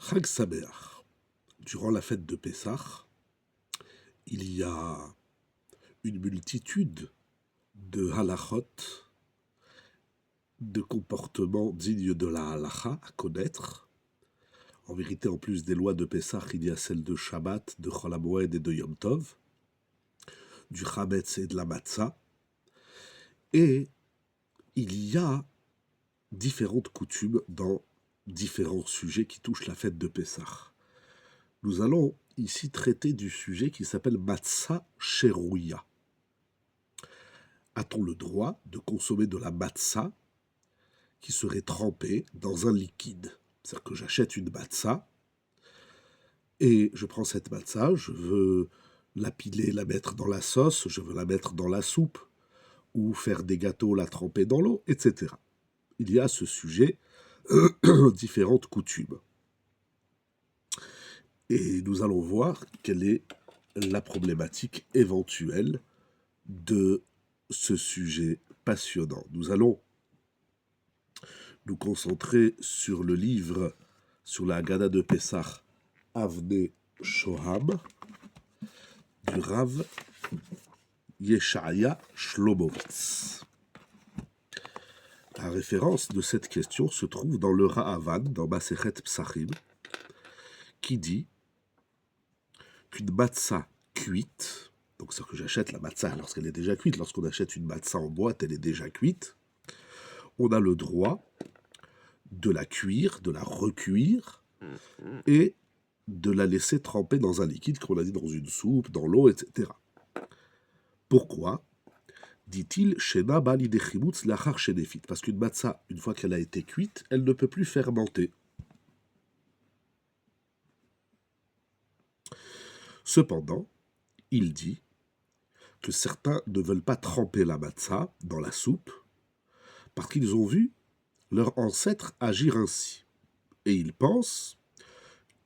Chag Sameach. Durant la fête de Pessah, il y a une multitude de halachot, de comportements dignes de la halacha à connaître. En vérité, en plus des lois de Pessah, il y a celles de Shabbat, de Chol HaMoed et de Yom Tov, du Chametz et de la Matzah. Et il y a différentes coutumes dans différents sujets qui touchent la fête de Pessah. Nous allons ici traiter du sujet qui s'appelle Matzah Sherouya. A-t-on le droit de consommer de la matzah qui serait trempée dans un liquide? C'est-à-dire que j'achète une matzah et je prends cette matzah, je veux la piler, la mettre dans la sauce, je veux la mettre dans la soupe ou faire des gâteaux, la tremper dans l'eau, etc. Il y a à ce sujet différentes coutumes. Et nous allons voir quelle est la problématique éventuelle de ce sujet passionnant. Nous allons nous concentrer sur le livre, sur la Haggadah de Pessah, Avnei Shoham, du Rav Yeshaya Shlomowitz. La référence de cette question se trouve dans le Ra'avan, dans Masechet Psachim, qui dit qu'une matzah cuite, donc c'est-à-dire que j'achète la matzah lorsqu'elle est déjà cuite, lorsqu'on achète une matzah en boîte, elle est déjà cuite, on a le droit de la cuire, de la recuire, et de la laisser tremper dans un liquide, comme on a dit, dans une soupe, dans l'eau, etc. Pourquoi? Dit-il, Shena bali de chimutz lachar shenefit. Parce qu'une matzah, une fois qu'elle a été cuite, elle ne peut plus fermenter. Cependant, il dit que certains ne veulent pas tremper la matzah dans la soupe parce qu'ils ont vu leurs ancêtres agir ainsi. Et ils pensent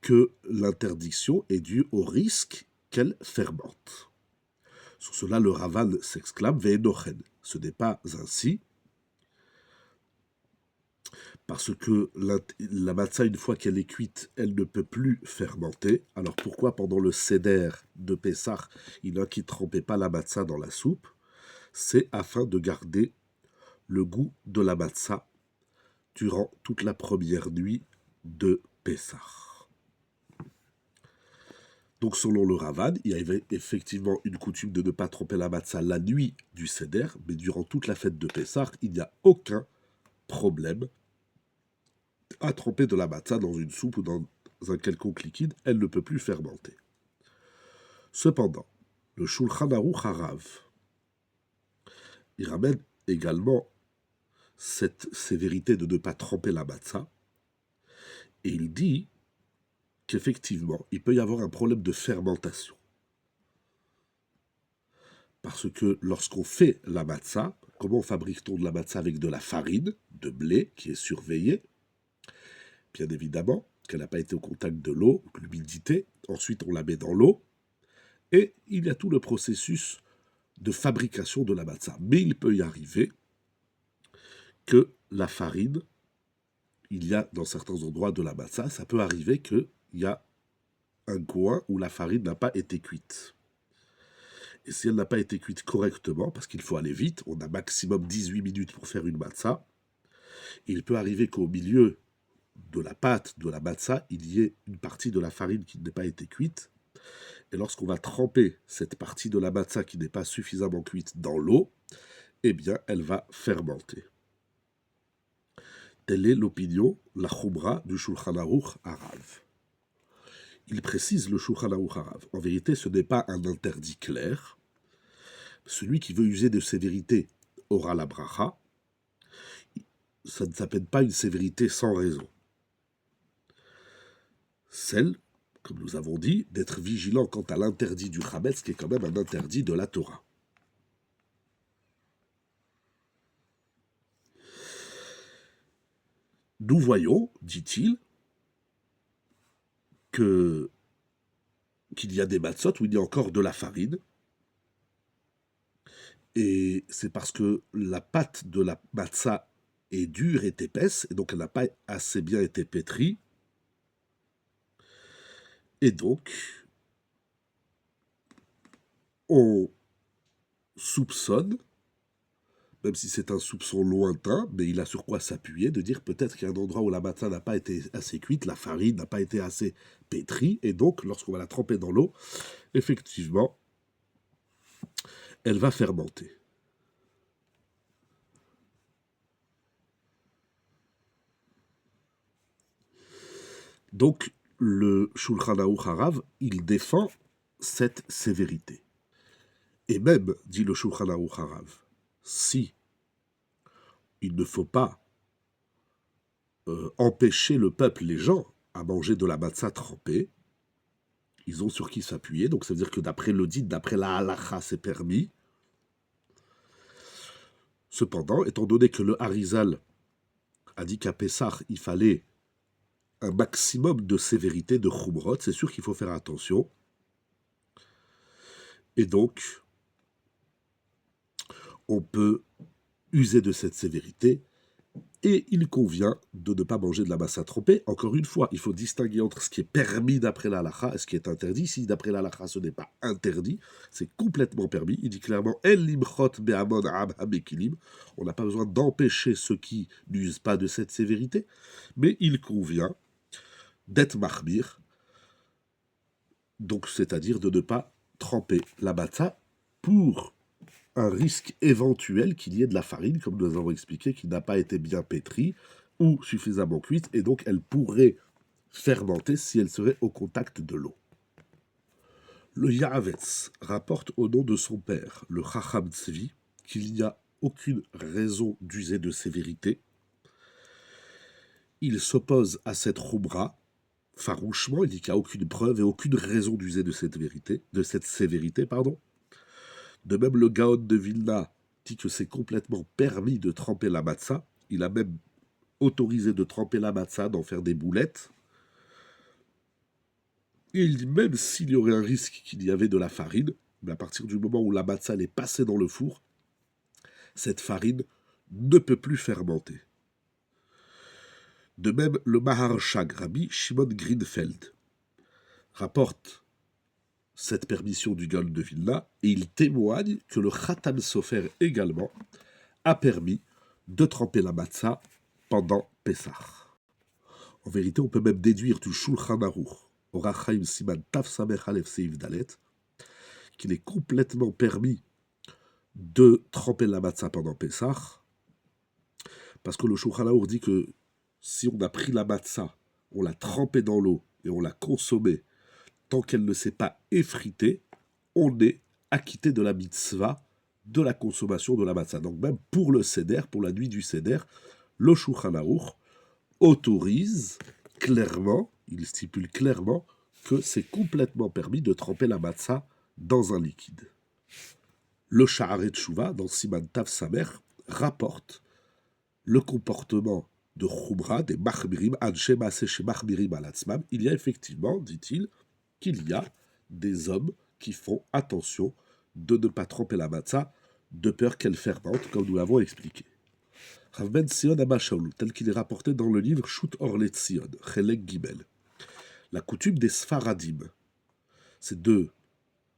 que l'interdiction est due au risque qu'elle fermente. Sur cela, le Ravan s'exclame « Ve'enochen ». Ce n'est pas ainsi, parce que la matzah, une fois qu'elle est cuite, elle ne peut plus fermenter. Alors pourquoi pendant le seder de Pessah, il y en a qui ne trempaient pas la matzah dans la soupe? C'est afin de garder le goût de la matzah durant toute la première nuit de Pessah. Donc selon le Ravan, il y avait effectivement une coutume de ne pas tremper la matzah la nuit du seder, mais durant toute la fête de Pessah, il n'y a aucun problème à tremper de la matzah dans une soupe ou dans un quelconque liquide, elle ne peut plus fermenter. Cependant, le Shulchan Aruch Harav, il ramène également cette sévérité de ne pas tremper la matzah, et il dit qu'effectivement, il peut y avoir un problème de fermentation. Parce que lorsqu'on fait la matzah, comment fabrique-t-on de la matzah? Avec de la farine, de blé, qui est surveillée, bien évidemment, qu'elle n'a pas été au contact de l'eau, l'humidité. Ensuite, on la met dans l'eau, et il y a tout le processus de fabrication de la matzah. Mais il peut y arriver que la farine, il y a dans certains endroits de la matzah, ça peut arriver qu'il y a un coin où la farine n'a pas été cuite. Et si elle n'a pas été cuite correctement, parce qu'il faut aller vite, on a maximum 18 minutes pour faire une matzah, il peut arriver qu'au milieu de la pâte de la matzah, il y ait une partie de la farine qui n'ait pas été cuite. Et lorsqu'on va tremper cette partie de la matzah qui n'est pas suffisamment cuite dans l'eau, eh bien, elle va fermenter. Telle est l'opinion, la choumra du Shulchan Aruch Harav. Il précise le Shulchan Aruch Harav. En vérité, ce n'est pas un interdit clair. Celui qui veut user de sévérité aura la bracha. Ça ne s'appelle pas une sévérité sans raison. Celle, comme nous avons dit, d'être vigilant quant à l'interdit du Chametz, qui est quand même un interdit de la Torah. Nous voyons, dit-il, qu'il y a des matzot où il y a encore de la farine, et c'est parce que la pâte de la matzah est dure, est épaisse, et donc elle n'a pas assez bien été pétrie, Et donc, on soupçonne, même si c'est un soupçon lointain, mais il a sur quoi s'appuyer, de dire peut-être qu'il y a un endroit où la matzah n'a pas été assez cuite, la farine n'a pas été assez pétrie, et donc, lorsqu'on va la tremper dans l'eau, effectivement, elle va fermenter. Donc, le Shulchan Aruch Harav, il défend cette sévérité. Et même, dit le Shulchan Aruch Harav, si il ne faut pas empêcher le peuple, les gens, à manger de la matzah trempée, ils ont sur qui s'appuyer, donc ça veut dire que d'après le dit, d'après la halacha, c'est permis. Cependant, étant donné que le Harizal a dit qu'à Pessah, il fallait un maximum de sévérité, de chumrot, c'est sûr qu'il faut faire attention. Et donc, on peut user de cette sévérité, et il convient de ne pas manger de la matzah trempée. Encore une fois, il faut distinguer entre ce qui est permis d'après la halakha et ce qui est interdit. Si d'après la halakha ce n'est pas interdit, c'est complètement permis. Il dit clairement El limchot be'amon am hamekilim. On n'a pas besoin d'empêcher ceux qui n'usent pas de cette sévérité, mais il convient d'être mahmir, donc c'est-à-dire de ne pas tremper la matzah pour un risque éventuel qu'il y ait de la farine, comme nous avons expliqué, qui n'a pas été bien pétrie ou suffisamment cuite, et donc elle pourrait fermenter si elle serait au contact de l'eau. Le Yaavetz rapporte au nom de son père, le Chacham Tzvi, qu'il n'y a aucune raison d'user de sévérité. Il s'oppose à cette Khumra farouchement, il dit qu'il n'y a aucune preuve et aucune raison d'user de cette sévérité. De même, le Gaon de Vilna dit que c'est complètement permis de tremper la matzah. Il a même autorisé de tremper la matzah, d'en faire des boulettes. Et il dit même s'il y aurait un risque qu'il y avait de la farine, mais à partir du moment où la matzah est passée dans le four, cette farine ne peut plus fermenter. De même, le Maharshag, Rabbi Shimon Greenfeld, rapporte cette permission du Gaon de Vilna, et il témoigne que le Khatam Sofer également a permis de tremper la matzah pendant Pessah. En vérité, on peut même déduire du Shulchan Aruch, Orach Chaim Siman Taf Samech Aleph Seif Dalet, qu'il est complètement permis de tremper la matzah pendant Pessah, parce que le Shulchan Aruch dit que si on a pris la matzah, on l'a trempée dans l'eau et on l'a consommée, tant qu'elle ne s'est pas effritée, on est acquitté de la mitzvah de la consommation de la matzah. Donc même pour le Seder, pour la nuit du Seder, le Shulchan Aruch autorise clairement, il stipule clairement que c'est complètement permis de tremper la matzah dans un liquide. Le Sha'arei Tshuva, dans Siman Tav Samer, rapporte le comportement de Khumra, des Machmirim, Anshe Maaseh Shemachmirim Alatzmam. Il y a effectivement, dit-il, qu'il y a des hommes qui font attention de ne pas tremper la matzah de peur qu'elle fermente, comme nous l'avons expliqué. Rav Ben Sion Abba Shaul, tel qu'il est rapporté dans le livre Shut Or Letzion, Chelek Gimel. La coutume des Sfaradim, c'est de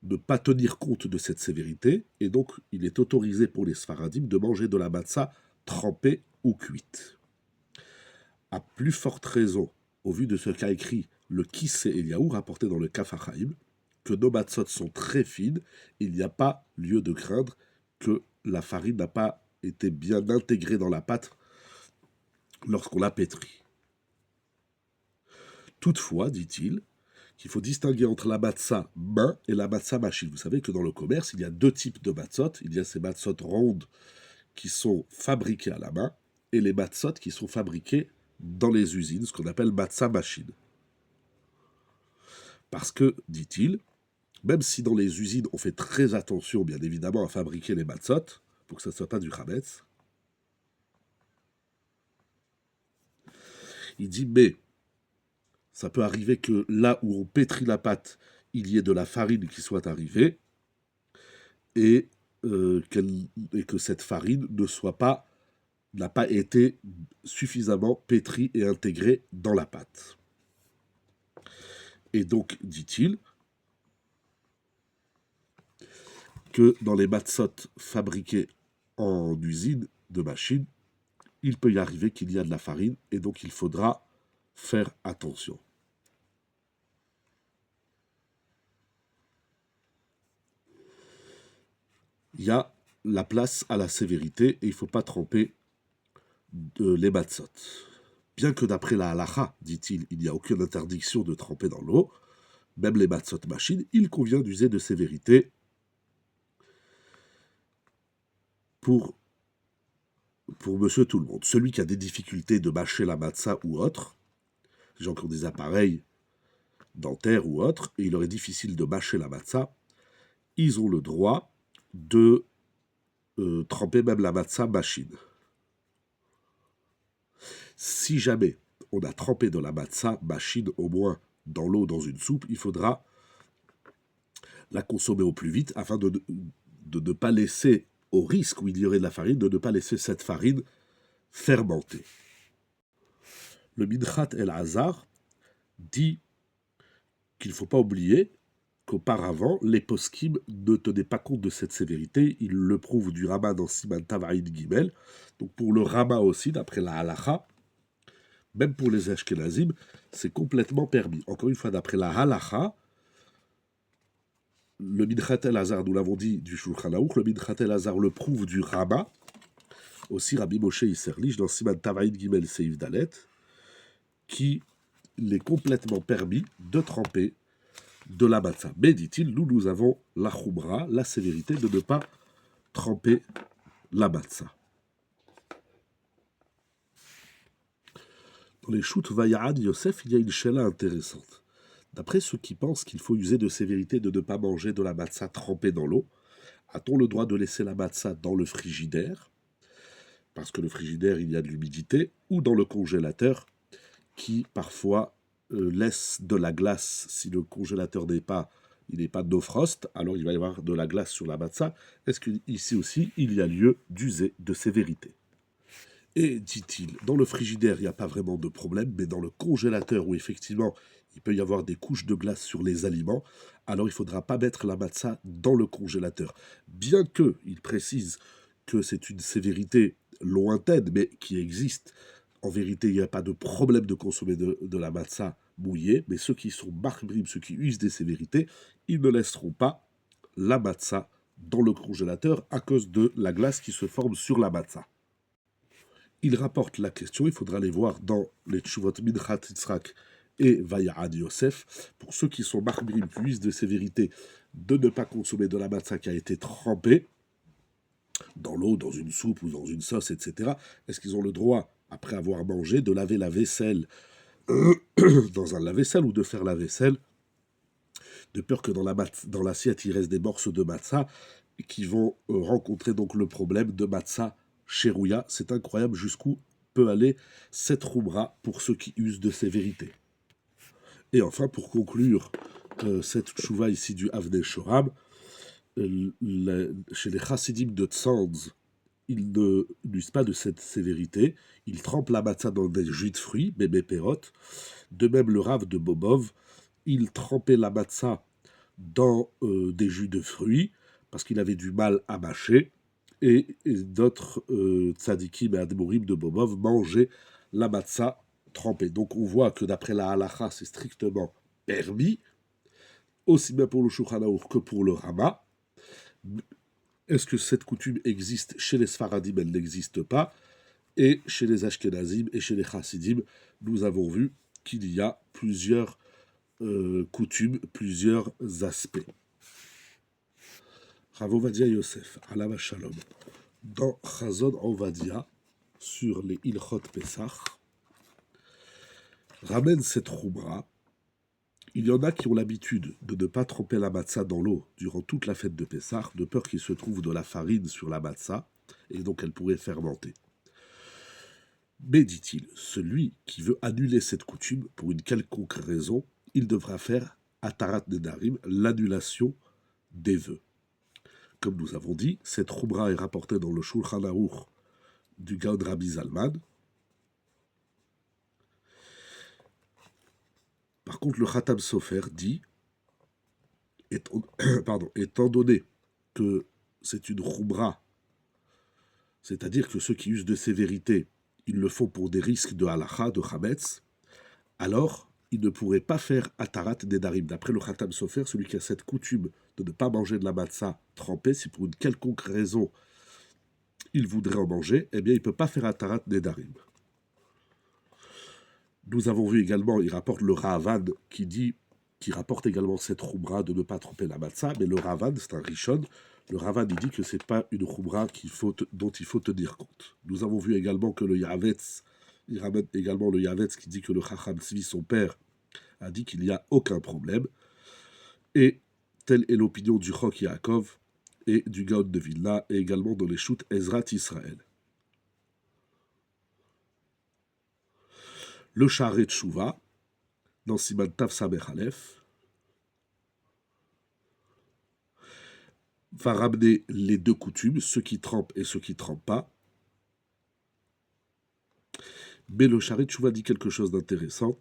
ne pas tenir compte de cette sévérité, et donc il est autorisé pour les Sfaradim de manger de la matzah trempée ou cuite. À plus forte raison, au vu de ce qu'a écrit le Kissé Eliaou, rapporté dans le Kaf HaChaim, que nos matzot sont très fines, il n'y a pas lieu de craindre que la farine n'a pas été bien intégrée dans la pâte lorsqu'on l'a pétrie. Toutefois, dit-il, qu'il faut distinguer entre la matzah main et la matzah machine. Vous savez que dans le commerce, il y a deux types de matzot. Il y a ces matzot rondes qui sont fabriquées à la main et les matzot qui sont fabriquées dans les usines, ce qu'on appelle matzah machine. Parce que, dit-il, même si dans les usines on fait très attention, bien évidemment, à fabriquer les matzot, pour que ça ne soit pas du chametz, il dit, mais ça peut arriver que là où on pétrit la pâte, il y ait de la farine qui soit arrivée, et que cette farine n'a pas été suffisamment pétrie et intégrée dans la pâte. Et donc, dit-il, que dans les matzot fabriqués en usine de machine, il peut y arriver qu'il y a de la farine, et donc il faudra faire attention. Il y a la place à la sévérité, et il ne faut pas tremper les matzot. Bien que d'après la halacha, dit-il, il n'y a aucune interdiction de tremper dans l'eau, même les matzot machines, il convient d'user de sévérité pour monsieur tout le monde. Celui qui a des difficultés de mâcher la matzah ou autre, les gens qui ont des appareils dentaires ou autres, et il leur est difficile de mâcher la matzah, ils ont le droit de tremper même la matzah machine. Si jamais on a trempé de la matzah machine, au moins dans l'eau, dans une soupe, il faudra la consommer au plus vite afin de ne pas laisser, au risque où il y aurait de la farine, de ne pas laisser cette farine fermenter. Le Minchat El-Hazar dit qu'il ne faut pas oublier qu'auparavant, les poskim ne tenaient pas compte de cette sévérité. Il le prouve du Rama dans Siman Tavaïd Gimel. Donc pour le Rama aussi, d'après la halacha, même pour les Ashkenazim, c'est complètement permis. Encore une fois, d'après la halacha, le Minchat El-Hazar, nous l'avons dit du Shulchan Aruch, le Minchat El-Hazar le prouve du Rama, aussi Rabbi Moshe Isserlich, dans Siman Tavaïd Gimel Seif Dalet, qui est complètement permis de tremper de la matzah. Mais, dit-il, nous avons la choumra, la sévérité de ne pas tremper la matzah. Dans les Shut Vaya'ad Yosef, il y a une shela intéressante. D'après ceux qui pensent qu'il faut user de sévérité de ne pas manger de la matzah trempée dans l'eau, a-t-on le droit de laisser la matzah dans le frigidaire, parce que le frigidaire, il y a de l'humidité, ou dans le congélateur, qui parfois laisse de la glace. Si le congélateur n'est pas no frost, alors il va y avoir de la glace sur la matzah. Est-ce qu'ici aussi, il y a lieu d'user de sévérité? Et, dit-il, dans le frigidaire, il n'y a pas vraiment de problème, mais dans le congélateur, où effectivement, il peut y avoir des couches de glace sur les aliments, alors il ne faudra pas mettre la matzah dans le congélateur. Bien que, il précise que c'est une sévérité lointaine, mais qui existe. En vérité, il n'y a pas de problème de consommer de la matzah mouillée, mais ceux qui sont marbribs, ceux qui usent des sévérités, ils ne laisseront pas la matzah dans le congélateur à cause de la glace qui se forme sur la matzah. Il rapporte la question, il faudra aller voir dans les Tshuvot Minchat Yitzhak et Vaya'ad Yosef, pour ceux qui sont marbribs, qui usent de sévérité, de ne pas consommer de la matzah qui a été trempée dans l'eau, dans une soupe ou dans une sauce, etc. Est-ce qu'ils ont le droit, après avoir mangé, de laver la vaisselle dans un lave-vaisselle ou de faire la vaisselle, de peur que dans l'assiette il reste des morceaux de matzah qui vont rencontrer donc le problème de matzah cherouya. C'est incroyable jusqu'où peut aller cette roumra pour ceux qui usent de sévérité. Et enfin, pour conclure cette tchouva ici du Avnei Shoram, chez les chassidim de Tzanz, ils n'usent pas de cette sévérité. Ils trempent la matzah dans des jus de fruits, bébé perot. De même, le Rav de Bobov, il trempait la matzah dans des jus de fruits parce qu'il avait du mal à mâcher. Et d'autres tzadikim et admorim de Bobov mangeaient la matzah trempée. Donc on voit que d'après la halacha, c'est strictement permis, aussi bien pour le Shulchan Aruch que pour le Rama. Est-ce que cette coutume existe chez les Sfaradim? Elle n'existe pas. Et chez les Ashkenazim et chez les Chassidim, nous avons vu qu'il y a plusieurs coutumes, plusieurs aspects. Rav Ovadia Yosef, Alav Shalom, dans Chazon Ovadia, sur les Ilchot Pesach, ramène cette roumra. Il y en a qui ont l'habitude de ne pas tremper la matzah dans l'eau durant toute la fête de Pessah, de peur qu'il se trouve de la farine sur la matzah, et donc elle pourrait fermenter. Mais, dit-il, celui qui veut annuler cette coutume pour une quelconque raison, il devra faire Atarat Nedarim, l'annulation des vœux. Comme nous avons dit, cette roumra est rapportée dans le Shulchan Aruch du Gaon Rabbi Zalman. Par contre, le Khatam Sofer dit, étant donné que c'est une khoumra, c'est-à-dire que ceux qui usent de sévérité, ils le font pour des risques de halakha, de chametz, alors ils ne pourraient pas faire atarat nedarim. D'après le Khatam Sofer, celui qui a cette coutume de ne pas manger de la matzah trempée, si pour une quelconque raison il voudrait en manger, eh bien il ne peut pas faire atarat nedarim. Nous avons vu également, il rapporte le Ra'avad qui rapporte également cette khoumra de ne pas tremper la matzah, mais le Ra'avad, c'est un rishon. Le Ra'avad, il dit que ce n'est pas une khoumra dont il faut tenir compte. Nous avons vu également que le Yavetz, il ramène également le Yavetz qui dit que le Chacham Tzvi, son père, a dit qu'il n'y a aucun problème. Et telle est l'opinion du Chok Yaakov et du Gaon de Vilna, et également dans les Shut Ezrat Israël. Le Sha'arei Tshuva, dans Siman Tav Samech Aleph, va ramener les deux coutumes, ceux qui trempent et ceux qui ne trempent pas. Mais le Sha'arei Tshuva dit quelque chose d'intéressant.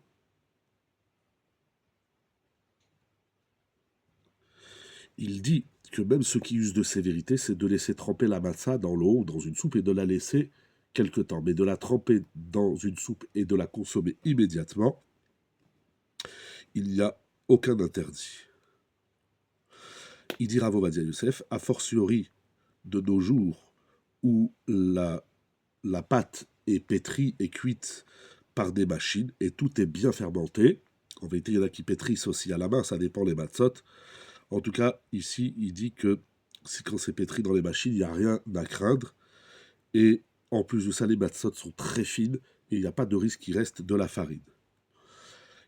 Il dit que même ceux qui usent de sévérité, c'est de laisser tremper la matzah dans l'eau ou dans une soupe et de la laisser quelque temps. Mais de la tremper dans une soupe et de la consommer immédiatement, il n'y a aucun interdit. Il dit Rav Ovadia Yosef, a fortiori de nos jours où la pâte est pétrie et cuite par des machines et tout est bien fermenté. En vérité, il y en a qui pétrissent aussi à la main, ça dépend les matzot. En tout cas, ici, il dit que quand c'est pétri dans les machines, il n'y a rien à craindre. Et en plus de ça, les matzot sont très fines et il n'y a pas de risque qu'il reste de la farine.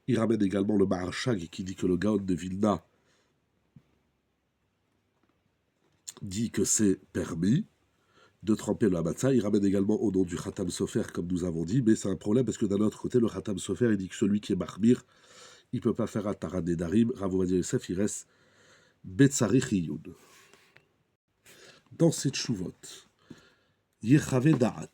Il ramène également le Maharshag qui dit que le Gaon de Vilna dit que c'est permis de tremper la matzah. Il ramène également au nom du Khatam Sofer, comme nous avons dit, mais c'est un problème parce que d'un autre côté, le Khatam Sofer, il dit que celui qui est Mahmir, il ne peut pas faire Atarat Nedarim. Rav Ovadia Yosef, il reste Betzarich Iyun. Dans cette Tshuvot, Yechave Da'at,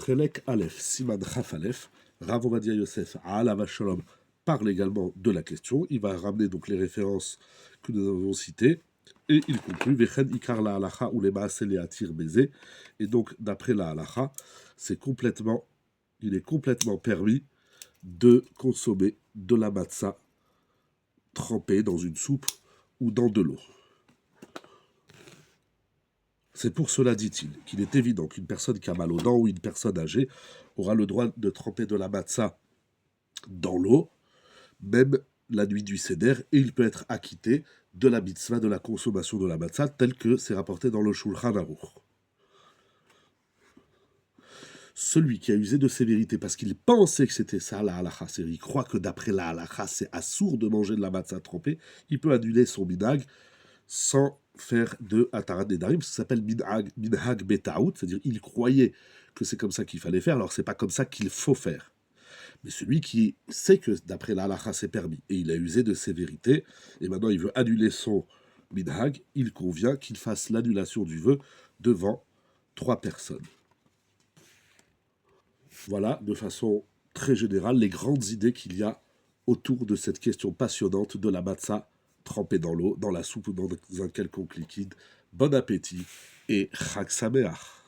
Chelek Aleph, Siman Chaf Aleph, Rav Ovadia Yosef, Alav Shalom, parle également de la question. Il va ramener donc les références que nous avons citées. Et il conclut, Vechen Ikar la halacha ou les maaseh les atir baiser. Et donc, d'après la halacha, il est complètement permis de consommer de la matzah trempée dans une soupe ou dans de l'eau. C'est pour cela, dit-il, qu'il est évident qu'une personne qui a mal aux dents ou une personne âgée aura le droit de tremper de la matzah dans l'eau, même la nuit du Seder, et il peut être acquitté de la mitzvah de la consommation de la matzah, tel que c'est rapporté dans le Shulchan Aruch. Celui qui a usé de sévérité parce qu'il pensait que c'était ça la halacha, c'est-à-dire il croit que d'après la halacha c'est assourd de manger de la matzah trempée, il peut annuler son minhag sans faire de atarat nedarim, ça s'appelle minhag betaout, c'est-à-dire il croyait que c'est comme ça qu'il fallait faire, alors c'est pas comme ça qu'il faut faire. Mais celui qui sait que d'après la halacha c'est permis et il a usé de sévérité et maintenant il veut annuler son minhag, il convient qu'il fasse l'annulation du vœu devant 3 personnes. Voilà, de façon très générale, les grandes idées qu'il y a autour de cette question passionnante de la matzah trempée dans l'eau, dans la soupe ou dans un quelconque liquide. Bon appétit et Chag Sameach.